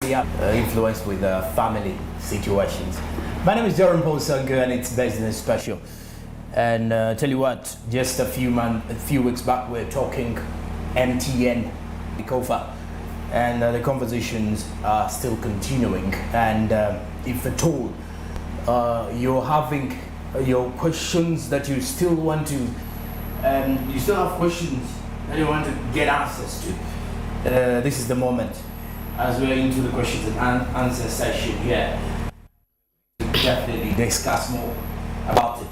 we are influenced with family situations. My name is Jerome Paul Sango, and it's Business Special. And tell you what, just a few weeks back, we were talking Mtn Ipo, and the conversations are still continuing. And if at all you're having your questions that you still want to, you still have questions that you want to get answers to, this is the moment, as we're into the questions and answer session here, definitely discuss more about it.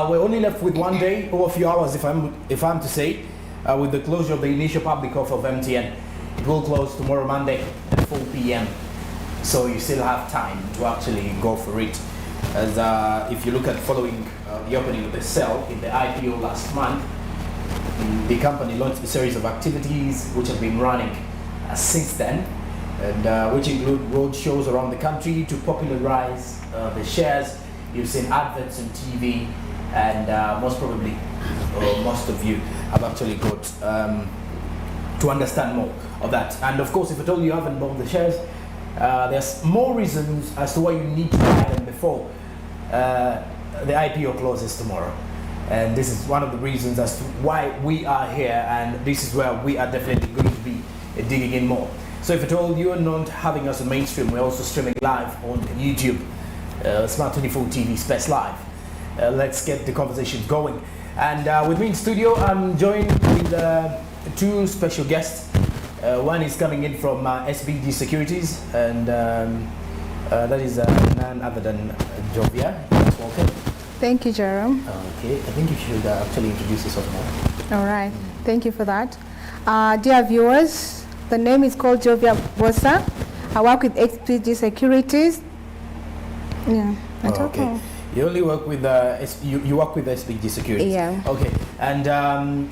We're only left with one day or a few hours, if I'm to say, with the closure of the initial public offer of Mtn. It will close tomorrow Monday at 4 p.m. So you still have time to actually go for it. As if you look at following the opening of the sale in the IPO last month, the company launched a series of activities which have been running since then, and which include road shows around the country to popularize the shares. You've seen adverts on TV, and most probably, most of you have actually got to understand more of that. And of course, if at all you haven't bought the shares, there's more reasons as to why you need to buy them before the IPO closes tomorrow. And this is one of the reasons as to why we are here, and this is where we are definitely going to be digging in more. So if at all you are not having us on mainstream, we're also streaming live on YouTube, Smart 24 TV Space Live. Let's get the conversations going. And with me in studio, I'm joined with two special guests. One is coming in from SBG Securities, and that is none other than Jovia. Welcome. Thank you, Jerome. Okay, I think you should actually introduce yourself now. All right, thank you for that. Dear viewers, the name is called Jovia Bosa. I work with SBG Securities. Yeah, okay. You only work with you work with SBG Securities. Yeah. Okay, and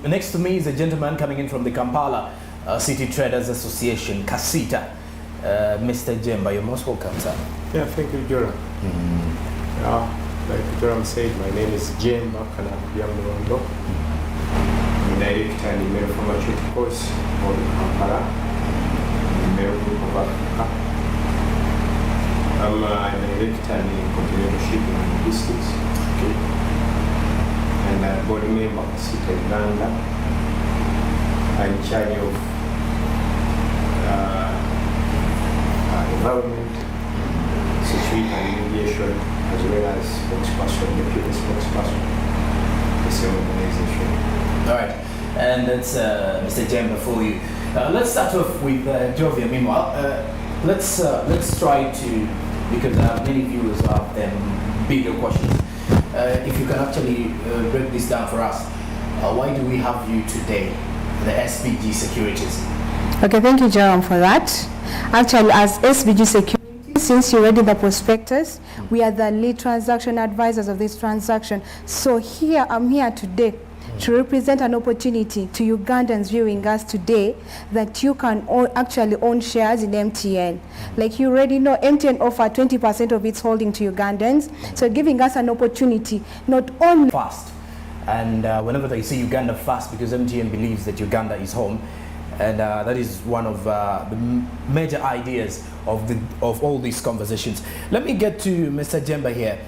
next to me is a gentleman coming in from the Kampala City Traders Association, Kasita, Mr. Jemba. You're most welcome, sir. Yeah, thank you, Jerome. Like Jerome said, my name is Jemba Kanabiamurondo. I'm a director in the Pharmaceuticals of Kampala, the Mail Group of Africa. I'm a director in container shipping and logistics. Okay. And a board member of Kasita Uganda. I'm in charge of environment, security and mediation, as well as spokesperson, deputy spokesperson, the same organization. All right, and that's Mr. Jemba for you. Let's start off with Jovia. Meanwhile, let's try to, because many viewers have them bigger questions. If you can actually break this down for us, why do we have you today, the SBG Securities? Okay, thank you, Jerome, for that. Actually, as SBG Securities, since you read in the prospectus, we are the lead transaction advisors of this transaction. So here, I'm here today to represent an opportunity to Ugandans viewing us today that you can actually own shares in MTN. Like you already know, MTN offer 20% of its holding to Ugandans. So giving us an opportunity, not only fast. And whenever they say Uganda fast, because MTN believes that Uganda is home, and that is one of the major ideas of all these conversations. Let me get to Mr. Jemba here.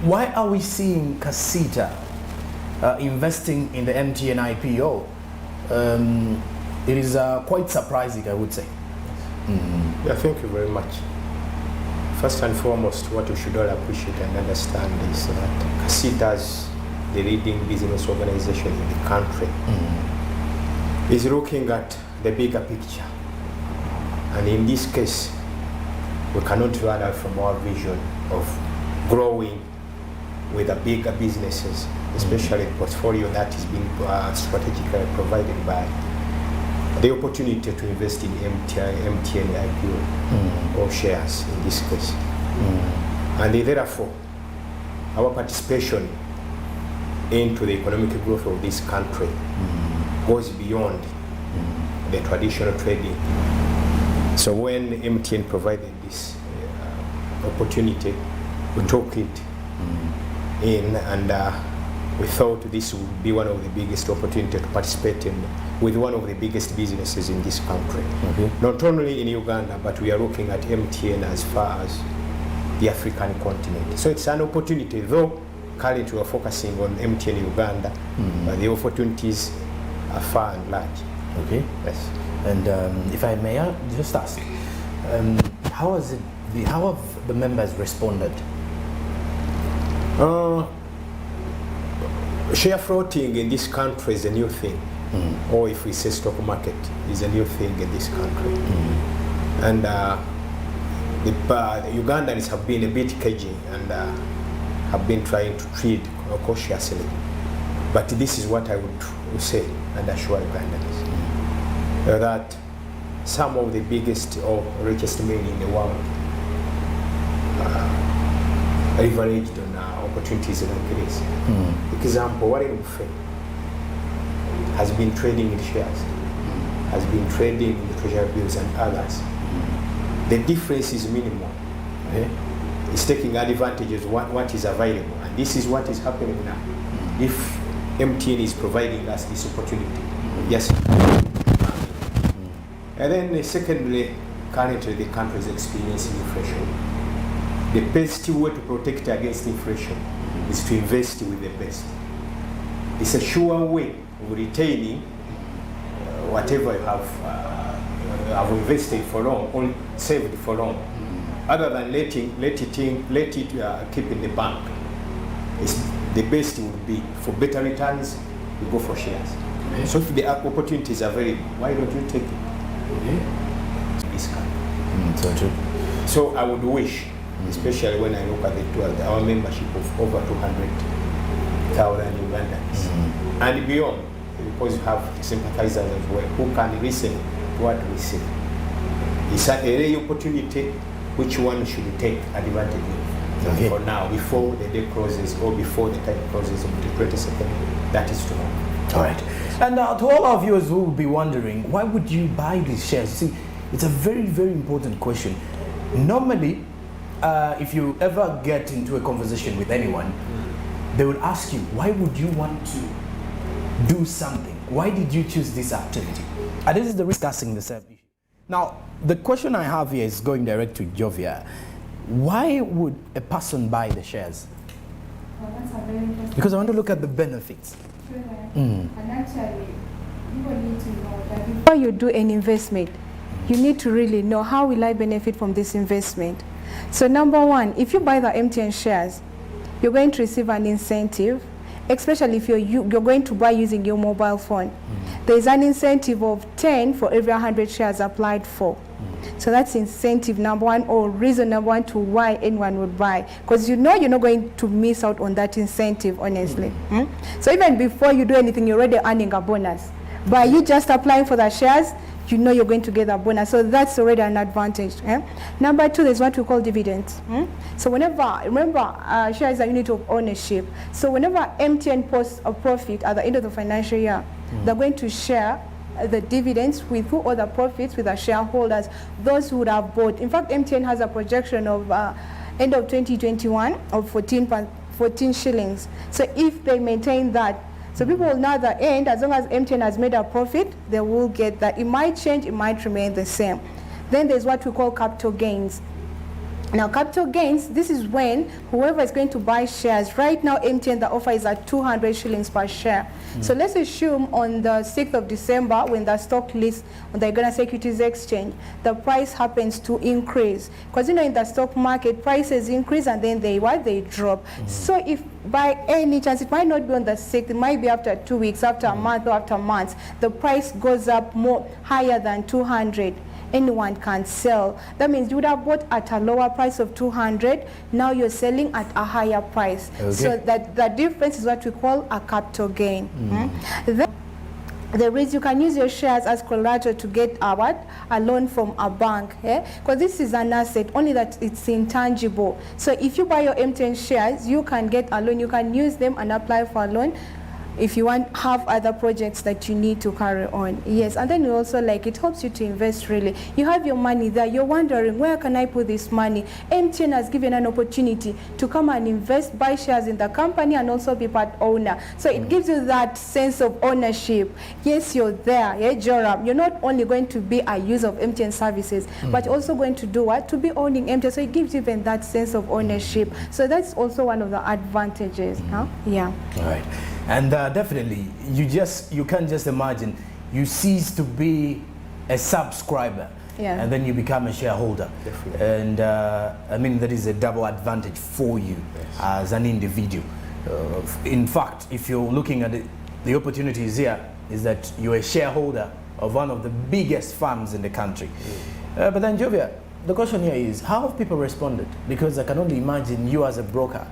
Why are we seeing Kasita investing in the MTN IPO? It is quite surprising, I would say. Yeah, thank you very much. First and foremost, what you should all appreciate and understand is that Kasita is the leading business organization in the country. Is looking at the bigger picture, and in this case we cannot run out from our vision of growing with the bigger businesses, especially the portfolio that is being strategically provided by the opportunity to invest in MTN IPO or shares in this case. And therefore our participation into the economic growth of this country goes beyond the traditional trading. So when MTN provided this opportunity, we took it in, and we thought this would be one of the biggest opportunities to participate in with one of the biggest businesses in this country. Okay. Not only in Uganda, but we are looking at MTN as far as the African continent. So it's an opportunity, though currently we are focusing on MTN Uganda, but the opportunities are far and large. Okay. Yes. And if I may just ask, how have the members responded? Share floating in this country is a new thing, or if we say stock market is a new thing in this country. And the Ugandans have been a bit cagey and have been trying to treat cautiously. But this is what I would say and assure Ugandans, that some of the biggest or richest men in the world leveraged on opportunities like this. Example, Warren Buffett has been trading in shares, has been trading in treasury bills and others. The difference is minimal. Okay? It's taking advantage of what is available, and this is what is happening now. If MTN is providing us this opportunity, yes. And then secondly, currently the country is experiencing inflation. The best way to protect against inflation is to invest with the best. It's a sure way of retaining whatever you have invested for long or saved for long, other than let it keep in the bank. The best would be for better returns, you go for shares. Okay. So if the opportunities are available, why don't you take it? Okay. This country. So true. So I would wish, especially when I look at our membership of over 200,000 Ugandans and beyond, because you have sympathizers as well who can listen to what we say. It's a rare opportunity which one should take advantage of. Okay. For now, before the day closes or before the time closes on the 22nd, that is tomorrow. All right. And to all our viewers who will be wondering, why would you buy these shares? See, it's a very, very important question. Normally, if you ever get into a conversation with anyone, they will ask you, why would you want to do something? Why did you choose this activity? And this is the discussing the same issue. Now, the question I have here is going direct to Jovia. Why would a person buy the shares? Well, that's a very interesting. Because I want to look at the benefits. Sure. And actually, people need to know that before you do an investment, you need to really know how will I benefit from this investment. So number one, if you buy the MTN shares, you're going to receive an incentive, especially if you're going to buy using your mobile phone. There's an incentive of 10 for every 100 shares applied for. So that's incentive number one, or reason number one to why anyone would buy. Because you know you're not going to miss out on that incentive, honestly. So even before you do anything, you're already earning a bonus. By you just applying for the shares, you know you're going to get a bonus. So that's already an advantage. Number two, there's what we call dividends. So whenever, remember, shares are a unit of ownership. So whenever MTN posts a profit at the end of the financial year, they're going to share the dividends with who, or the profits with the shareholders, those who would have bought. In fact, MTN has a projection of end of 2021 of 14 shillings. So if they maintain that, so people will know at the end, as long as MTN has made a profit, they will get that. It might change, it might remain the same. Then there's what we call capital gains. Now, capital gains, this is when whoever is going to buy shares, right now MTN, the offer is at 200 shillings per share. So let's assume on the 6th of December, when the stock lists on the Uganda Securities Exchange, the price happens to increase. Because you know in the stock market, prices increase and then they drop. So if by any chance, it might not be on the 6th, it might be after 2 weeks, after a month or after months, the price goes up more higher than 200. Anyone can sell. That means you would have bought at a lower price of 200, now you're selling at a higher price. Okay. So that the difference is what we call a capital gain. Then there is, you can use your shares as collateral to get a loan from a bank, because this is an asset, only that it's intangible. So if you buy your MTN shares, you can get a loan, you can use them and apply for a loan if you have other projects that you need to carry on. Yes, and then also like it helps you to invest really. You have your money there, you're wondering where can I put this money? MTN has given an opportunity to come and invest, buy shares in the company and also be part owner. So it gives you that sense of ownership. Yes, you're there, yeah, Joram. You're not only going to be a user of MTN services, but also going to do what? To be owning MTN. So it gives you even that sense of ownership. So that's also one of the advantages. Huh? Yeah. All right. And definitely, you can't just imagine you cease to be a subscriber, and then you become a shareholder. Definitely. And I mean, that is a double advantage for you as an individual. In fact, if you're looking at it, the opportunities here is that you're a shareholder of one of the biggest firms in the country. But then, Jovia, the question here is, how have people responded? Because I can only imagine you as a broker,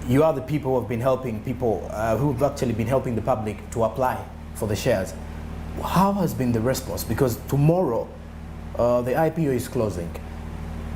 you are the people who have been helping people, who have actually been helping the public to apply for the shares. How has been the response? Because tomorrow, the IPO is closing.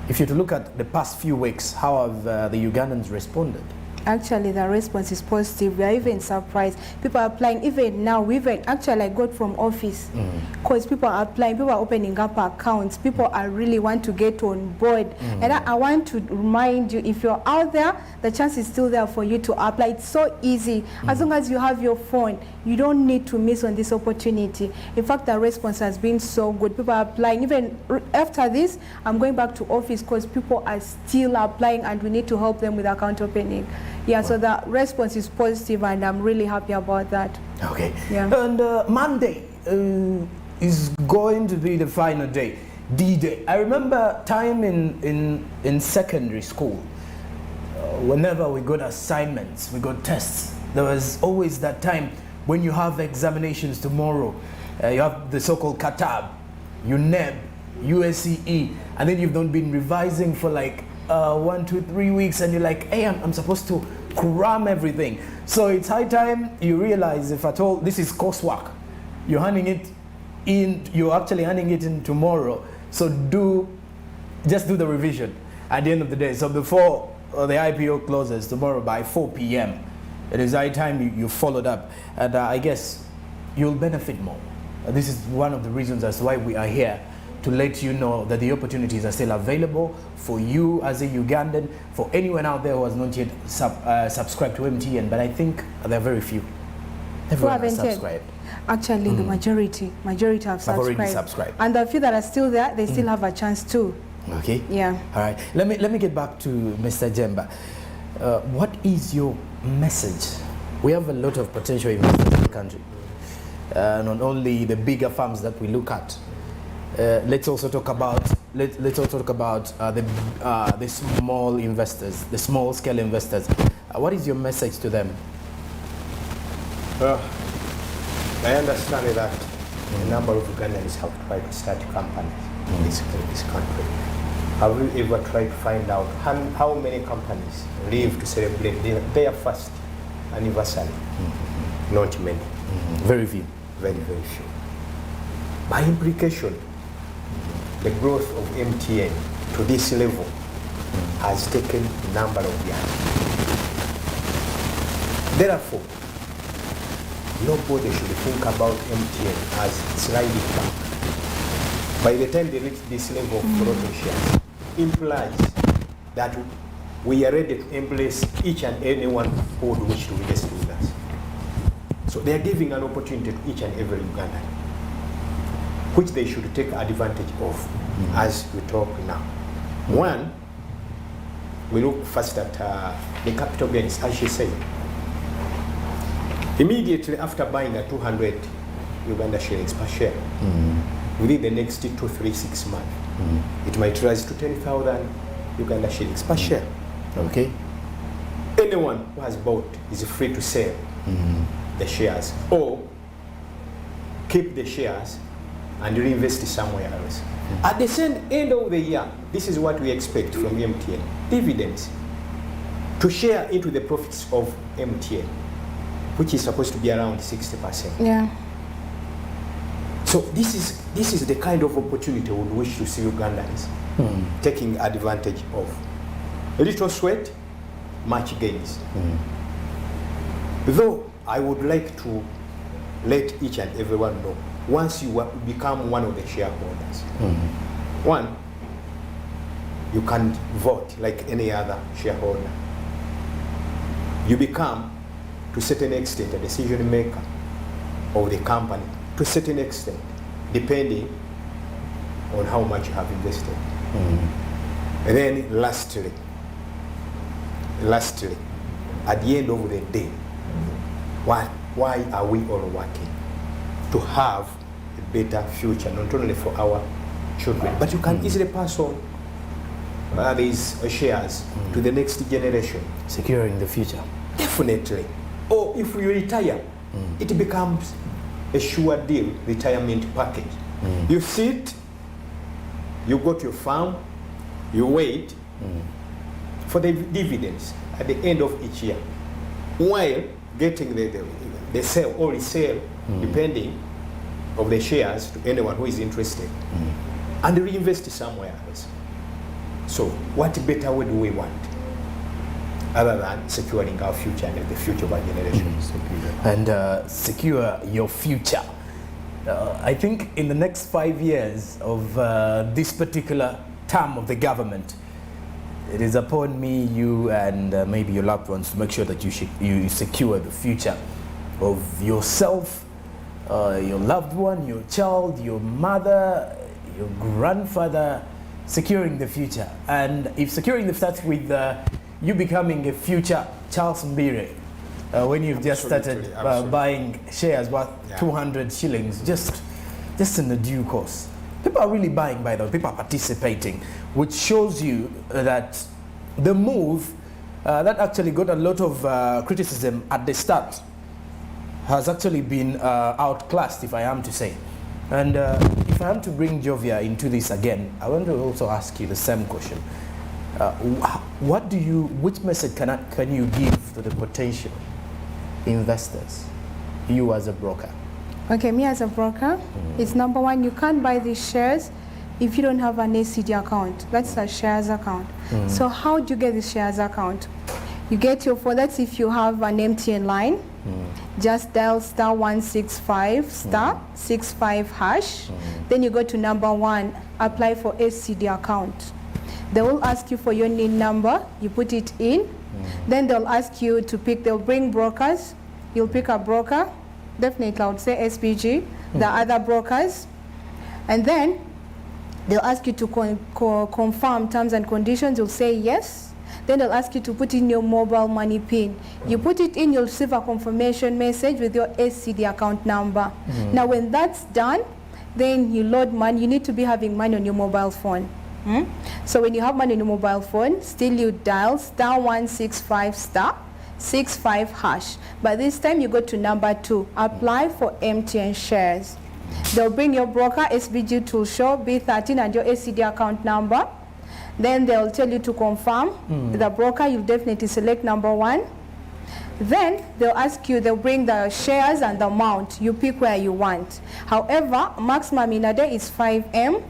If you're to look at the past few weeks, how have the Ugandans responded? Actually, the response is positive. We are even surprised. People are applying. Even now, actually, I got from office because people are applying. People are opening up accounts. People are really want to get on board. And I want to remind you, if you're out there, the chance is still there for you to apply. It's so easy. As long as you have your phone, you don't need to miss on this opportunity. In fact, the response has been so good. People are applying. Even after this, I'm going back to office because people are still applying and we need to help them with account opening. Yeah, so the response is positive and I'm really happy about that. Okay. Yeah. And Monday is going to be the final day, D-Day. I remember time in secondary school, whenever we got assignments, we got tests, there was always that time when you have examinations tomorrow. You have the so-called Katab, UNEB, USCE, and then you've not been revising for like 1, 2, 3 weeks, and you're like, hey, I'm supposed to cram everything. So it's high time you realize, if at all this is coursework, you're handing it in, you're actually handing it in tomorrow. So just do the revision at the end of the day. So before the IPO closes tomorrow by 4 p.m., it is high time you followed up, and I guess you'll benefit more. This is one of the reasons as to why we are here, to let you know that the opportunities are still available for you as a Ugandan, for anyone out there who has not yet subscribed to MTN, but I think there are very few. Everyone has subscribed. Actually, the majority have subscribed. Already subscribed. And the few that are still there, they still have a chance too. Okay. Yeah. All right. Let me get back to Mr. Jemba. What is your message? We have a lot of potential investors in the country. Not only the bigger firms that we look at. Let's also talk about the small investors, the small scale investors. What is your message to them? I understand that a number of Ugandans have tried to start companies in this country. Have you ever tried to find out how many companies live to celebrate their first anniversary? Not many. Very few. Very, very few. By implication, the growth of MTN to this level has taken a number of years. Therefore, nobody should think about MTN as sliding back. By the time they reach this level of floating shares, implies that we are ready to embrace each and anyone who would wish to invest with us. So they are giving an opportunity to each and every Ugandan, which they should take advantage of as we talk now. One, we look first at the capital gains, as she said. Immediately after buying a 200 Uganda shillings per share, within the next 2, 3, 6 months, it might rise to 10,000 Uganda shillings per share. Okay. Anyone who has bought is free to sell the shares or keep the shares and reinvest somewhere else. At the same end of the year, this is what we expect from MTN: dividends to share into the profits of MTN, which is supposed to be around 60%. Yeah. So this is the kind of opportunity we would wish to see Ugandans taking advantage of. A little sweat, much gains. Though I would like to let each and everyone know, once you become one of the shareholders, one, you can vote like any other shareholder. You become, to a certain extent, a decision maker of the company, to a certain extent, depending on how much you have invested. And then lastly, at the end of the day, why are we all working? To have a better future, not only for our children, but you can easily pass on these shares to the next generation. Securing the future. Definitely. Or if you retire, it becomes a sure deal, retirement package. You sit, you go to your farm, you wait for the dividends at the end of each year, while getting the sale or resale, depending of the shares to anyone who is interested, and reinvest somewhere else. So what better way do we want other than securing our future and the future of our generation? And secure your future. I think in the next 5 years of this particular term of the government, it is upon me, you, and maybe your loved ones to make sure that you secure the future of yourself, your loved one, your child, your mother, your grandfather, securing the future. And if securing the starts with you becoming a future Charles Mbire, when you've just started buying shares worth 200 shillings, just in the due course. People are really buying, by the way, people are participating, which shows you that the move that actually got a lot of criticism at the start has actually been outclassed, if I am to say. And if I am to bring Jovia into this again, I want to also ask you the same question. Which message can you give to the potential investors, you as a broker? Okay, me as a broker, it's number one, you can't buy these shares if you don't have an ACD account. That's a shares account. So how do you get the shares account? You get your phone, that's if you have an MTN line, just dial *165 *65 hash. Then you go to number one, apply for ACD account. They will ask you for your NIN number, you put it in. Then they'll ask you to pick, they'll bring brokers, you'll pick a broker, definitely I would say SPG, the other brokers. And then they'll ask you to confirm terms and conditions, you'll say yes. Then they'll ask you to put in your mobile money PIN. You put it in, you'll receive a confirmation message with your SCD account number. Now when that's done, then you load money. You need to be having money on your mobile phone. So when you have money on your mobile phone, still you dial *165 *65 hash. But this time you go to number two, apply for MTN shares. They'll bring your broker, SBG tool show, B13 and your SCD account number. Then they'll tell you to confirm the broker. You'll definitely select number one. Then they'll ask you, they'll bring the shares and the amount. You pick where you want. However, maximum in a day is 5M.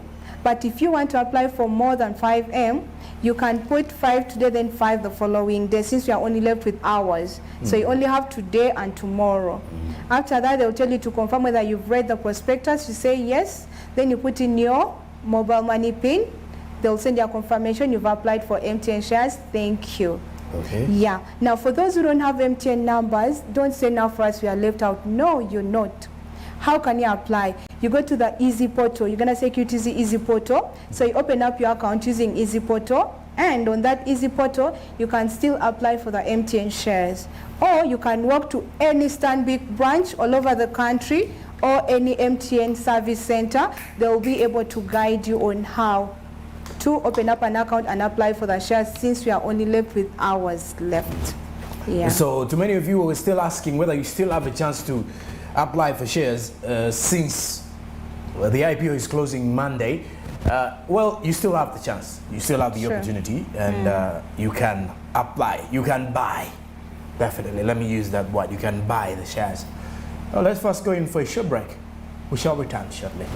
But if you want to apply for more than 5M, you can put 5 today, then 5 the following day, since you are only left with hours. So you only have today and tomorrow. After that, they'll tell you to confirm whether you've read the prospectus. You say yes. Then you put in your mobile money PIN. They'll send you a confirmation you've applied for MTN shares. Thank you. Okay. Yeah. Now, for those who don't have MTN numbers, don't say now for us we are left out. No, you're not. How can you apply? You go to the Easy Portal. You're going to say QTZ Easy Portal. So you open up your account using Easy Portal. And on that Easy Portal, you can still apply for the MTN shares. Or you can walk to any Stanbic branch all over the country or any MTN service center. They will be able to guide you on how to open up an account and apply for the shares, since we are only left with hours left. Yeah. So to many of you who are still asking whether you still have a chance to apply for shares since the IPO is closing Monday, well, you still have the chance. You still have the opportunity, and you can apply. You can buy. Definitely, let me use that word. You can buy the shares. Well, let's first go in for a short break. We shall return shortly.